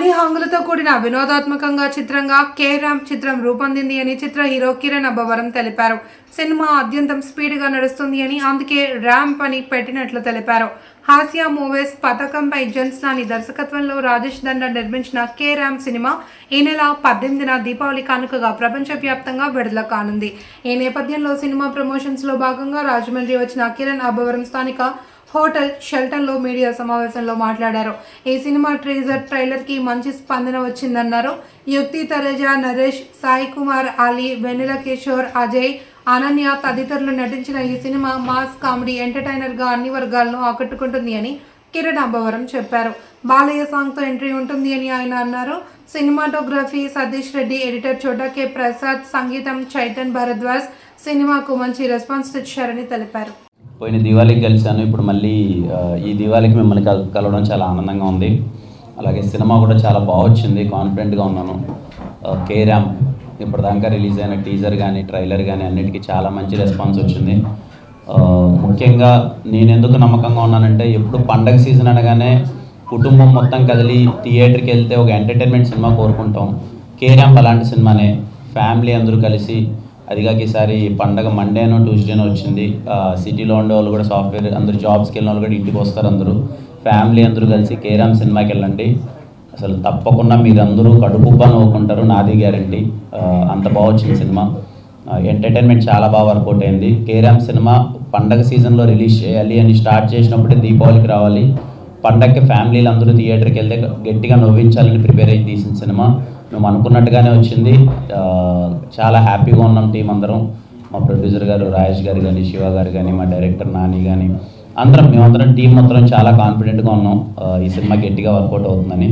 అన్ని హంగులతో కూడిన వినోదాత్మకంగా చిత్రంగా కే ర్యాంప్ చిత్రం రూపొందింది అని చిత్ర హీరో కిరణ్ అబ్బవరం తెలిపారు. సినిమా అత్యంతం స్పీడ్గా నడుస్తుంది అని అందుకే ర్యాంప్ అని పెట్టినట్లు తెలిపారు. హాస్య మూవీస్ పథకంపై జన్స్నాని దర్శకత్వంలో రాజేష్ దండ నిర్మించిన కే ర్యాంప్ సినిమా ఈ నెల 18న దీపావళి కానుకగా ప్రపంచవ్యాప్తంగా విడుదల కానుంది. ఈ నేపథ్యంలో సినిమా ప్రమోషన్స్లో భాగంగా రాజమండ్రి వచ్చిన కిరణ్ అబ్బవరం స్థానిక హోటల్ షెల్టన్లో మీడియా సమావేశంలో మాట్లాడారు. ఈ సినిమా ట్రైలర్కి మంచి స్పందన వచ్చిందన్నారు. యుక్తి, తరేజా, నరేష్, సాయి కుమార్, అలీ, వెన్నెల కిషోర్, అజయ్, అనన్య తదితరులు నటించిన ఈ సినిమా మాస్ కామెడీ ఎంటర్టైనర్గా అన్ని వర్గాలను ఆకట్టుకుంటుంది అని కిరణ్ అబ్బవరం చెప్పారు. బాలయ్య సాంగ్తో ఎంట్రీ ఉంటుంది అని ఆయన అన్నారు. సినిమాటోగ్రఫీ సతీష్ రెడ్డి, ఎడిటర్ చోటా కె ప్రసాద్, సంగీతం చైతన్ భరద్వాజ్. సినిమాకు మంచి రెస్పాన్స్ ఇచ్చారని తెలిపారు. పోయిన దివాళీకి కలిశాను. ఇప్పుడు మళ్ళీ ఈ దివాళీకి మిమ్మల్ని కలవడం చాలా ఆనందంగా ఉంది. అలాగే సినిమా కూడా చాలా బాగా వచ్చింది, కాన్ఫిడెంట్గా ఉన్నాను. కే ర్యాంప్ ఇప్పటిదాకా రిలీజ్ అయిన టీజర్ కానీ ట్రైలర్ కానీ అన్నిటికీ చాలా మంచి రెస్పాన్స్ వచ్చింది. ముఖ్యంగా నేను ఎందుకు నమ్మకంగా ఉన్నానంటే ఎప్పుడు పండగ సీజన్ అనగానే కుటుంబం మొత్తం కదిలి థియేటర్కి వెళ్తే ఒక ఎంటర్టైన్మెంట్ సినిమా కోరుకుంటాం. కే ర్యాంప్ అలాంటి సినిమానే. ఫ్యామిలీ అందరూ కలిసి, అదిగాక ఈసారి పండగ మండేనో ట్యూస్డేనో వచ్చింది. సిటీలో ఉండే వాళ్ళు కూడా, సాఫ్ట్వేర్ అందరూ జాబ్స్కి వెళ్ళిన వాళ్ళు కూడా ఇంటికి వస్తారు. అందరూ ఫ్యామిలీ అందరూ కలిసి కే ర్యాంప్ సినిమాకి వెళ్ళండి. అసలు తప్పకుండా మీరందరూ కడుపుబ్బా నవ్వుకుంటారు, నాది గ్యారంటీ. అంత బాగా వచ్చింది సినిమా. ఎంటర్టైన్మెంట్ చాలా బాగా వర్కౌట్ అయింది. కే ర్యాంప్ సినిమా పండగ సీజన్లో రిలీజ్ చేయాలి అని స్టార్ట్ చేసినప్పుడే దీపావళికి రావాలి. పండగకి ఫ్యామిలీలు అందరూ థియేటర్కి వెళ్తే గట్టిగా నవ్వించాలని ప్రిపేర్ అయ్యి తీసిన సినిమా. మేము అనుకున్నట్టుగానే వచ్చింది. చాలా హ్యాపీగా ఉన్నాం టీం అందరం. మా ప్రొడ్యూసర్ గారు రాజేష్ గారు కానీ, శివ గారు కానీ, మా డైరెక్టర్ నాని కానీ, మేమందరం టీం మొత్తం చాలా కాన్ఫిడెంట్గా ఉన్నాం ఈ సినిమా గట్టిగా వర్కౌట్ అవుతుందని.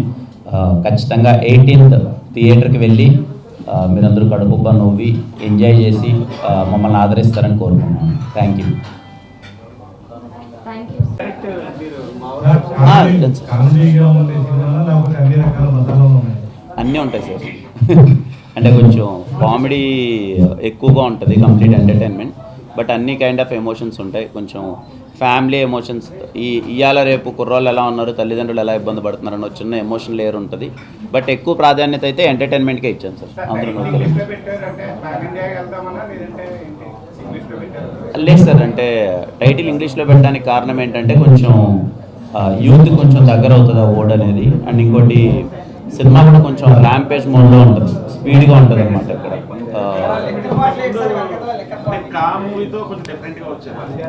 ఖచ్చితంగా 18th థియేటర్కి వెళ్ళి మీరందరూ కడుపుబ్బా నవ్వి ఎంజాయ్ చేసి మమ్మల్ని ఆదరిస్తారని కోరుకుంటున్నాను. Thank you. అన్నీ ఉంటాయి సార్. అంటే కొంచెం కామెడీ ఎక్కువగా ఉంటుంది, కంప్లీట్ ఎంటర్టైన్మెంట్. బట్ అన్ని కైండ్ ఆఫ్ ఎమోషన్స్ ఉంటాయి. కొంచెం ఫ్యామిలీ ఎమోషన్స్, ఇవాళ రేపు కుర్రోళ్ళు ఎలా ఉన్నారు, తల్లిదండ్రులు ఎలా ఇబ్బంది పడుతున్నారు అన్న చిన్న ఎమోషన్ లేయర్ ఉంటుంది. బట్ ఎక్కువ ప్రాధాన్యత అయితే ఎంటర్టైన్మెంట్కే ఇచ్చాను సార్. అందరూ లేదు సార్. అంటే టైటిల్ ఇంగ్లీష్లో పెట్టడానికి కారణం ఏంటంటే కొంచెం యూత్ కొంచెం దగ్గర అవుతుంది ఆ వర్డ్ అనేది. అండ్ ఇంకోటి సినిమా కూడా కొంచెం ర్యాంపేజ్ మోడ్లో ఉంటుంది, స్పీడ్గా ఉంటుంది అనమాట. ఇక్కడ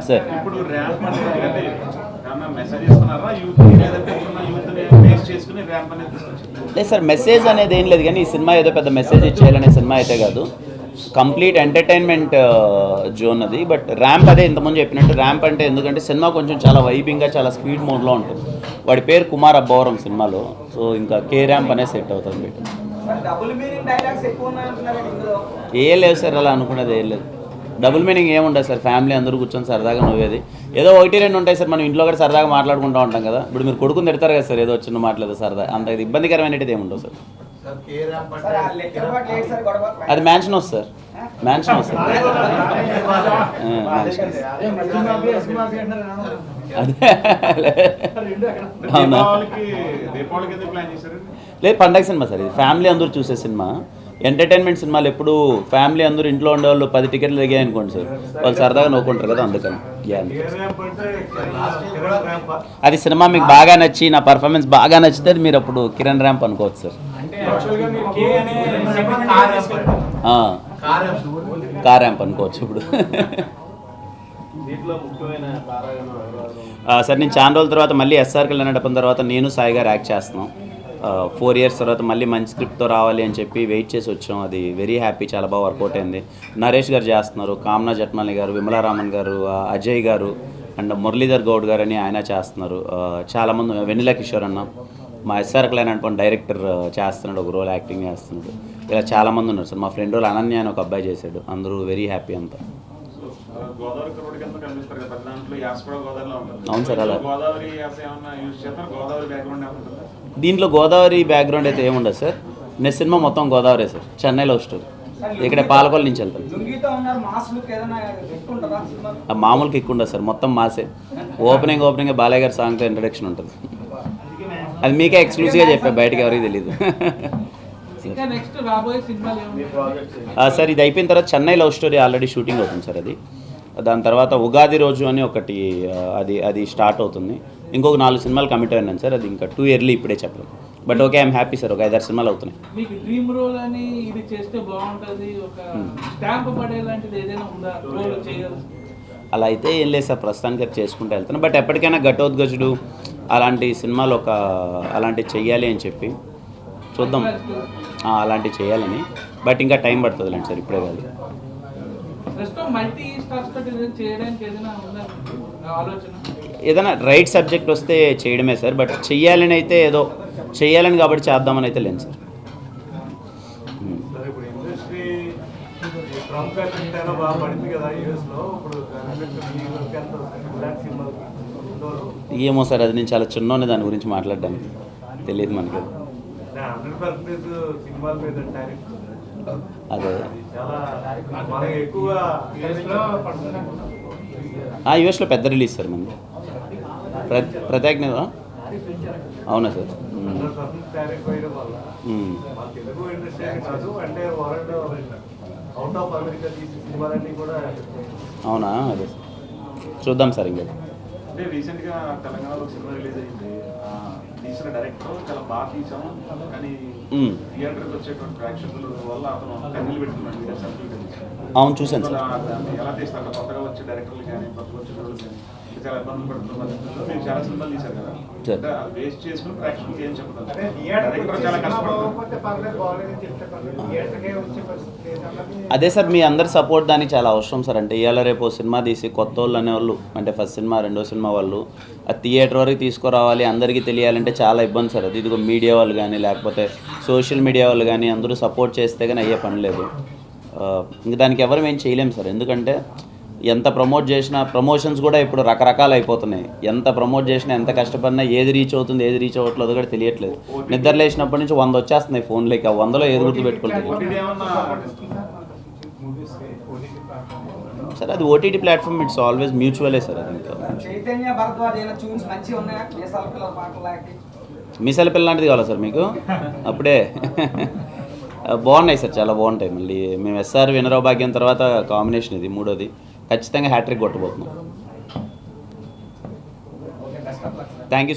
సార్ లేదు సార్, మెసేజ్ అనేది ఏం లేదు. కానీ ఈ సినిమా ఏదో పెద్ద మెసేజ్ ఇచ్చేయాలనే సినిమా అయితే కాదు. కంప్లీట్ ఎంటర్టైన్మెంట్ జోన్ అది. బట్ ర్యాంప్ అదే ఇంతకుముందు చెప్పినట్టు ర్యాంప్ అంటే ఎందుకంటే సినిమా కొంచెం చాలా వైబింగ్గా చాలా స్పీడ్ మోడ్లో ఉంటుంది. వాడి పేరు కుమార్ అబ్బవరం సినిమాలో. సో ఇంకా కే ర్యాంప్ అనే సెట్ అవుతుంది. ఏ లేదు సార్, అలా అనుకునేది ఏం లేదు. డబుల్ మీనింగ్ ఏముండదు సార్. ఫ్యామిలీ అందరూ కూర్చొని సరదాగా నవ్వేది. ఏదో 1-2 ఉంటాయి సార్. మనం ఇంట్లో కూడా సరదాగా మాట్లాడుకుంటూ ఉంటాం కదా. ఇప్పుడు మీరు కొడుకుని తిడతారు కదా సార్, ఏదో చిన్న మాట్లాడదు సరదా. అంత ఇది ఇబ్బందికరమైనది ఏముండవు సార్. అది mansion house sir. Mansion house అవునా? లేదు, పండగ సినిమా సార్. ఇది ఫ్యామిలీ అందరూ చూసే సినిమా. ఎంటర్టైన్మెంట్ సినిమాలు ఎప్పుడు ఫ్యామిలీ అందరూ ఇంట్లో ఉండేవాళ్ళు 10 టికెట్లు దిగాయి అనుకోండి సార్, వాళ్ళు సరదాగా నవ్వుకుంటారు కదా. అందుకని అది సినిమా మీకు బాగా నచ్చి, నా పర్ఫార్మెన్స్ బాగా నచ్చితే అది మీరు అప్పుడు కిరణ్ ర్యాంప్ అనుకోవచ్చు సార్. కార్ ర్యాంప్ అనుకోవచ్చు ఇప్పుడు. సార్ నేను చాలా రోజుల తర్వాత మళ్ళీ ఎస్ఆర్కి వెళ్ళినప్పటిన తర్వాత నేను సాయి గారు యాక్ట్ చేస్తున్నాం. 4 years తర్వాత మళ్ళీ మంచి స్క్రిప్ట్తో రావాలి అని చెప్పి వెయిట్ చేసి వచ్చాం. అది వెరీ హ్యాపీ, చాలా బాగా వర్కౌట్ అయింది. నరేష్ గారు చేస్తున్నారు, కామ్నా జట్మాలి గారు, విమలారామన్ గారు, అజయ్ గారు అండ్ మురళీధర్ గౌడ్ గారు అని ఆయన చేస్తున్నారు. చాలామంది, వెన్నెల కిషోర్ అన్న, మా ఎస్ఆర్కి వెళ్ళినటువంటి డైరెక్టర్ చేస్తున్నాడు, ఒక రోల్ యాక్టింగ్ చేస్తున్నాడు. ఇలా చాలామంది ఉన్నారు సార్. మా ఫ్రెండ్ రోల్ అనన్య అని ఒక అబ్బాయి చేశాడు. అందరూ వెరీ హ్యాపీ అంతా. అవును సార్. అలా దీంట్లో గోదావరి బ్యాక్గ్రౌండ్ అయితే ఏముండదు సార్. నెక్స్ట్ సినిమా మొత్తం గోదావరి సార్. చెన్నైలో స్టోరీ. ఇక్కడ పాలకొల్లు నుంచి వెళ్తాం. మామూలుకి ఎక్కువ ఉండదు సార్, మొత్తం మాసే. ఓపెనింగ్ బాలయ్య గారి సాంగ్తో ఇంట్రడక్షన్ ఉంటుంది. అది మీకే ఎక్స్క్లూజివ్గా చెప్పా, బయటకు ఎవరికి తెలియదు. ఇంకా నెక్స్ట్ రాబోయే సినిమాలు ఏమి? సార్ ఇది అయిపోయిన తర్వాత Chennai love story already shooting అవుతుంది సార్. అది దాని తర్వాత ఉగాది రోజు అని ఒకటి అది స్టార్ట్ అవుతుంది. ఇంకొక 4 సినిమాలు కమిట్ అయినాను సార్. అది ఇంకా 2 ఇయర్లీ ఇప్పుడే చెప్పడం. But okay, I'm happy sir. ఒక 5-6 సినిమాలు అవుతున్నాయి. మీకు డ్రీమ్ రోల్ అని ఇది చేస్తే బాగుంటుంది, ఒక స్టాంప్ పడేలాంటిది ఏదైనా ఉందా రోల్ చేయాలి? అలా అయితే ఏం లేదు సార్, ప్రస్తుతానికి అది చేసుకుంటూ వెళ్తాను. బట్ ఎప్పటికైనా ఘటోద్గజుడు అలాంటి సినిమాలు అలాంటివి చెయ్యాలి అని చెప్పి చూద్దాం. అలాంటివి చేయాలని, బట్ ఇంకా టైం పడుతుందిలేండి సార్, ఇప్పుడే కాదు. ప్రస్తుతం మల్టీ స్టార్స్ తోటి చేయడానికి ఏదైనా ఉందా ఆలోచన? ఏదైనా రైట్ సబ్జెక్ట్ వస్తే చేయడమే సార్. బట్ చెయ్యాలని అయితే ఏదో చెయ్యాలని కాబట్టి చేద్దామని అయితే లేదు సార్. ఇప్పుడు ఇండస్ట్రీ ట్రంప్ కంటెంట్ బాగా పడింది కదా యూఎస్లో. ఇప్పుడు ఏమో సార్, అది నేను చాలా చిన్నోనే దాని గురించి మాట్లాడడానికి తెలియదు మనకి. 100% సినిమాల మీద టారిఫ్ అదే చాలా మనకి ఎక్కువ యూఎస్లో పెద్ద రిలీజ్ సార్ మనది. ప్రత్యేక అవునా సార్? 100% టారిఫ్ వేయడం వల్ల మన తెలుగు ఇండస్ట్రీ కాదు, అంటే వరల్డ్ అవుట్ ఆఫ్ అమెరికా తీసే సినిమాలన్నీ కూడా అవునా? అదే చూద్దాం సార్. ఇంకా అంటే రీసెంట్గా తెలంగాణలో సినిమా రిలీజ్ అయింది. తీసిన డైరెక్టర్ చాలా బాగా తీసాము, కానీ థియేటర్కి వచ్చేటువంటి ప్రేక్షకుల వల్ల అతను కన్నీళ్ళు పెట్టుకున్నాడు మీడియా సర్కిల్. అవును, చూశాను సార్. దాన్ని ఎలా తీస్తారు? కొత్తగా వచ్చే డైరెక్టర్లు కానీ కొత్తగా వచ్చే వాళ్ళు కానీ చాలా ఇబ్బందులు పడుతున్న పరిస్థితుల్లో మీరు చాలా సినిమాలు తీశారు కదా, అంటే అది వేస్ట్ చేసుకుని ప్రేక్షకులకి ఏం చెప్తారు? డైరెక్టర్ చాలా కష్టపడతారు. అదే సార్, మీ అందరి సపోర్ట్ దానికి చాలా అవసరం సార్. అంటే ఇవాళ రేపు సినిమా తీసి కొత్త వాళ్ళు అనేవాళ్ళు, అంటే ఫస్ట్ సినిమా రెండో సినిమా వాళ్ళు ఆ థియేటర్ వరకు తీసుకురావాలి, అందరికీ తెలియాలంటే చాలా ఇబ్బంది సార్. అది ఇదిగో మీడియా వాళ్ళు కానీ లేకపోతే సోషల్ మీడియా వాళ్ళు కానీ అందరూ సపోర్ట్ చేస్తే కానీ అయ్యే పని లేదు. ఇంక దానికి ఎవరు ఏం చేయలేము సార్. ఎందుకంటే ఎంత ప్రమోట్ చేసినా, ప్రమోషన్స్ కూడా ఇప్పుడు రకరకాలు అయిపోతున్నాయి. ఎంత ప్రమోట్ చేసినా, ఎంత కష్టపడినా ఏది రీచ్ అవుతుంది ఏది రీచ్ అవ్వట్లేదు కూడా తెలియట్లేదు. నిద్ర లేచినప్పటి నుంచి 100 వచ్చేస్తున్నాయి ఫోన్లోకి. ఆ 100లో ఏది గుర్తు పెట్టుకోలేదు సార్. అది OTT platform, it's always mutually sir. అది ఇంకా మీసాల పిల్ల లాంటిది కావాలా సార్ మీకు? అప్పుడే బాగున్నాయి సార్, చాలా బాగుంటాయి. మళ్ళీ మేము ఎస్ఆర్ వినరావు భాగ్యం తర్వాత కాంబినేషన్ ఇది మూడోది. ఖచ్చితంగా హ్యాట్రిక్ కొట్టబోతున్నాం. Thank you.